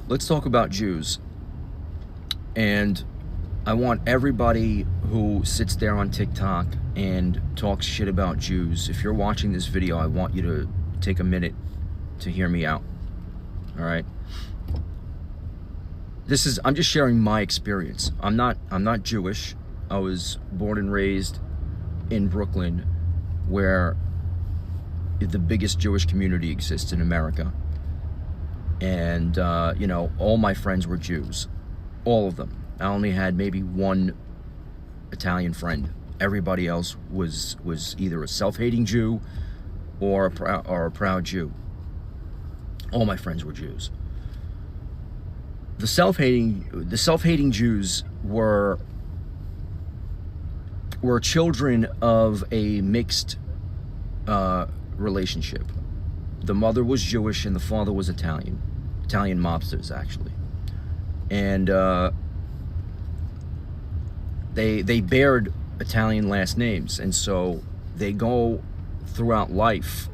let's talk about Jews. And I want everybody who sits there on TikTok and talks shit about Jews, if you're watching this video, I want you to take a minute to hear me out. All right? I'm just sharing my experience. I'm not Jewish. I was born and raised in Brooklyn, where the biggest Jewish community exists in America. And, you know, all my friends were Jews. All of them. I only had maybe one Italian friend. Everybody else was either a self-hating Jew or a proud Jew. All my friends were Jews. The self-hating Jews were children of a mixed relationship. The mother was Jewish and the father was Italian mobsters, actually. And they bared Italian last names, and so they go throughout life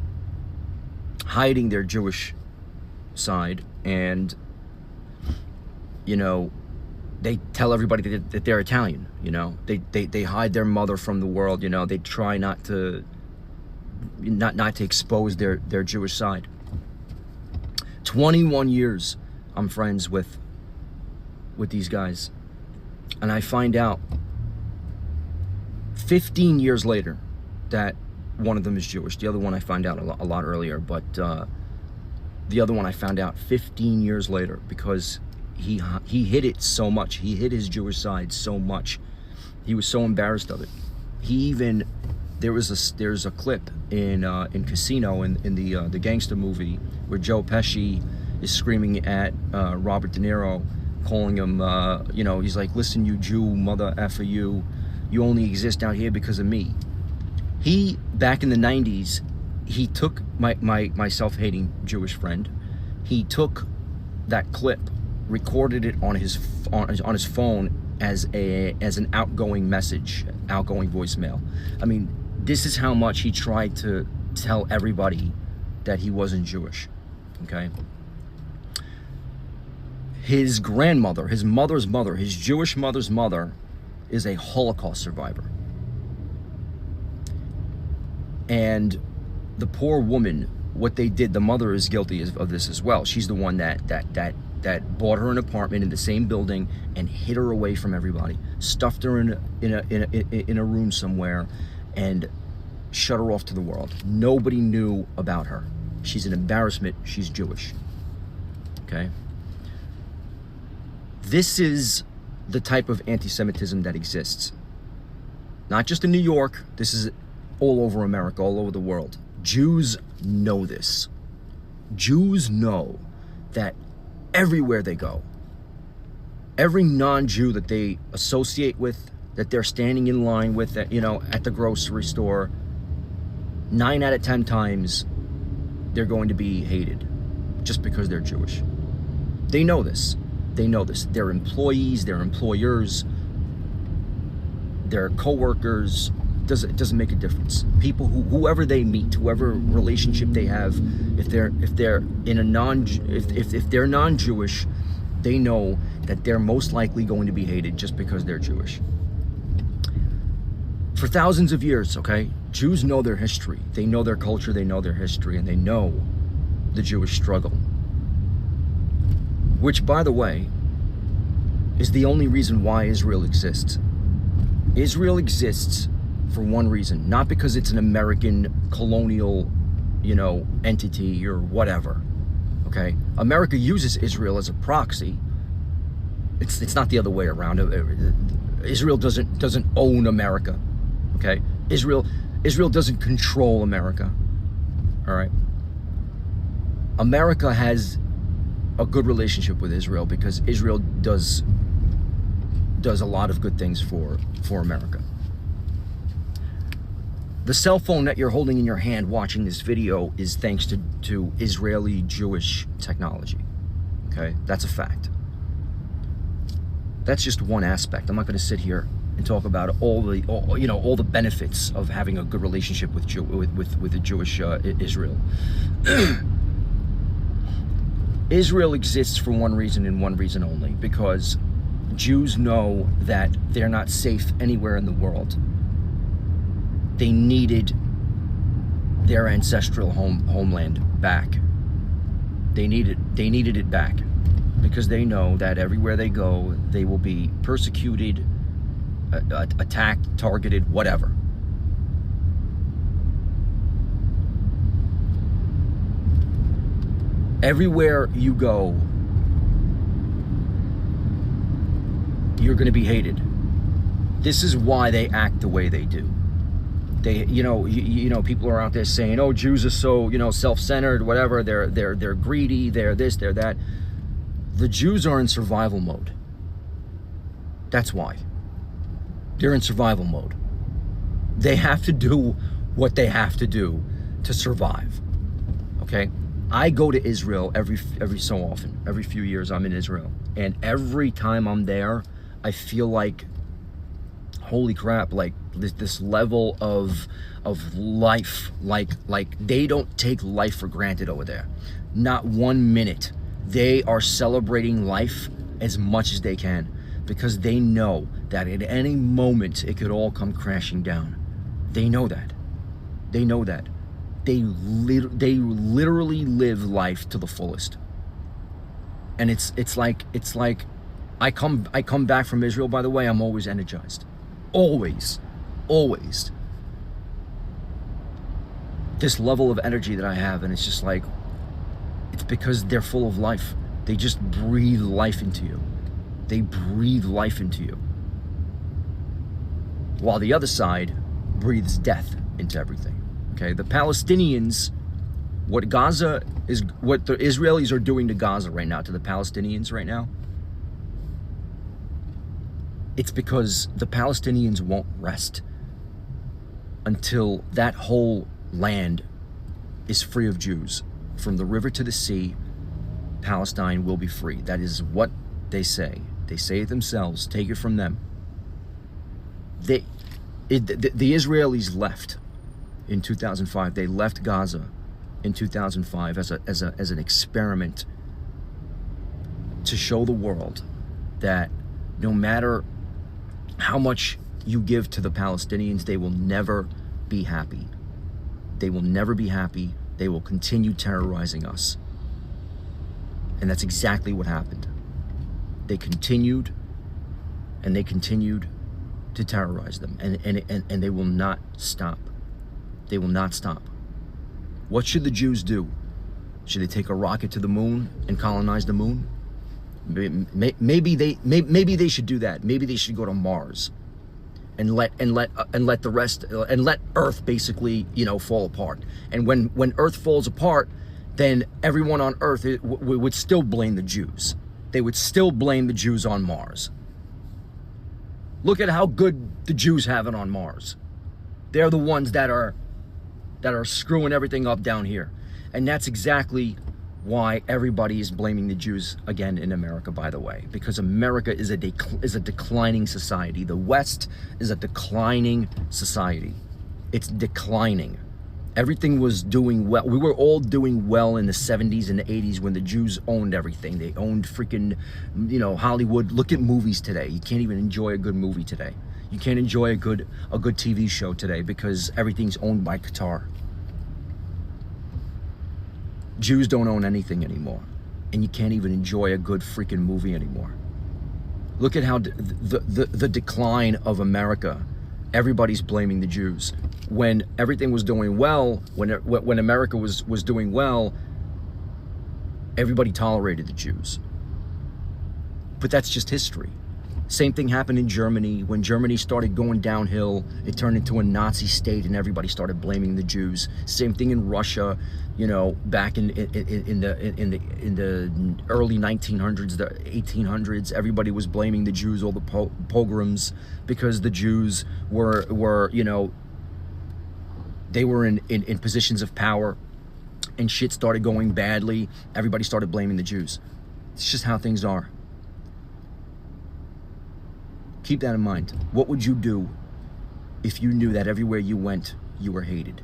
hiding their Jewish side, and you know, they tell everybody that they're Italian. You know, they hide their mother from the world. You know, they try not to expose their Jewish side. 21 years I'm friends with these guys, and I find out 15 years later that one of them is Jewish. The other one I find out a lot earlier, but the other one I found out 15 years later because he hid it so much. He hid his Jewish side so much. He was so embarrassed of it. There's a clip in Casino in the gangster movie where Joe Pesci is screaming at Robert De Niro, calling him, you know, he's like, "Listen, you Jew, mother effer you. You only exist out here because of me." He, back in the 90s, he took my self-hating Jewish friend. He took that clip, recorded it on his phone as an outgoing message, outgoing voicemail. I mean, this is how much he tried to tell everybody that he wasn't Jewish. Okay. His grandmother, his mother's mother, his Jewish mother's mother, is a Holocaust survivor. And the poor woman, what they did, the mother is guilty of this as well. She's the one that bought her an apartment in the same building and hid her away from everybody, stuffed her in a room somewhere, and shut her off to the world. Nobody knew about her. She's an embarrassment. She's Jewish. Okay? This is the type of anti-Semitism that exists. Not just in New York, this is all over America, all over the world. Jews know this. Jews know that everywhere they go, every non-Jew that they associate with, that they're standing in line with, you know, at the grocery store, 9 out of 10 times, they're going to be hated just because they're Jewish. They know this. They know this. Their employees, their employers, their co-workers, it doesn't make a difference. People whoever they meet, whoever relationship they have, if they're non-Jewish, they know that they're most likely going to be hated just because they're Jewish. For thousands of years, okay, Jews know their history. They know their culture, they know their history, and they know the Jewish struggle. Which, by the way, is the only reason why Israel exists. Israel exists for one reason, not because it's an American colonial, you know, entity or whatever. Okay, America uses Israel as a proxy. It's not the other way around. Israel doesn't own America. Okay, Israel doesn't control America. All right. America has a good relationship with Israel because Israel does a lot of good things for America. The cell phone that you're holding in your hand watching this video is thanks to Israeli Jewish technology. Okay, that's a fact. That's just one aspect. I'm not going to sit here and talk about all the benefits of having a good relationship with the Jewish Israel. Israel exists for one reason and one reason only, because Jews know that they're not safe anywhere in the world. They needed their ancestral homeland back. They needed it back, because they know that everywhere they go, they will be persecuted, attacked, targeted, whatever. Everywhere you go, you're going to be hated. This is why they act the way they do. They, you know, people are out there saying, "Oh, Jews are so, self-centered, whatever. They're greedy. They're this, they're that." The Jews are in survival mode. That's why. They're in survival mode. They have to do what they have to do to survive. Okay? I go to Israel every so often. Every few years I'm in Israel. And every time I'm there, I feel like, holy crap, like this level of life, like they don't take life for granted over there. Not 1 minute. They are celebrating life as much as they can, because they know that at any moment it could all come crashing down. They know that. They know that. They literally live life to the fullest. And it's like I come back from Israel, by the way, I'm always energized. Always. This level of energy that I have, and it's just like, it's because they're full of life. They just breathe life into you. They breathe life into you. While the other side breathes death into everything. Okay, the Palestinians, what the Israelis are doing to Gaza right now, to the Palestinians right now, it's because the Palestinians won't rest until that whole land is free of Jews. From the river to the sea, Palestine will be free. That is what they say. They say it themselves. Take it from them. The Israelis left in 2005. They left Gaza in 2005 as an experiment to show the world that no matter how much you give to the Palestinians, they will never be happy. They will never be happy. They will continue terrorizing us. And that's exactly what happened. They continued and they continued to terrorize them, and they will not stop. They will not stop. What should the Jews do? Should they take a rocket to the moon and colonize the moon? Maybe they should do that. Maybe they should go to Mars and let the rest, and let Earth basically, fall apart. And when Earth falls apart, then everyone on Earth would still blame the Jews. They would still blame the Jews on Mars. Look at how good the Jews have it on Mars. They're the ones that are screwing everything up down here. And that's exactly why everybody is blaming the Jews again in America, by the way, because America is a declining society. The West is a declining society. It's declining. Everything was doing well. We were all doing well in the 70s and the 80s when the Jews owned everything. They owned freaking, Hollywood. Look at movies today. You can't even enjoy a good movie today. You can't enjoy a good TV show today because everything's owned by Qatar. Jews don't own anything anymore, and you can't even enjoy a good freaking movie anymore. Look at how the decline of America. Everybody's blaming the Jews. When everything was doing well, when America was doing well, everybody tolerated the Jews. But that's just history. Same thing happened in Germany. When Germany started going downhill, it turned into a Nazi state and everybody started blaming the Jews. Same thing in Russia, back in the early 1900s, the 1800s, everybody was blaming the Jews, all the pogroms, because the Jews were they were in positions of power, and shit started going badly. Everybody started blaming the Jews. It's just how things are. Keep that in mind. What would you do if you knew that everywhere you went, you were hated?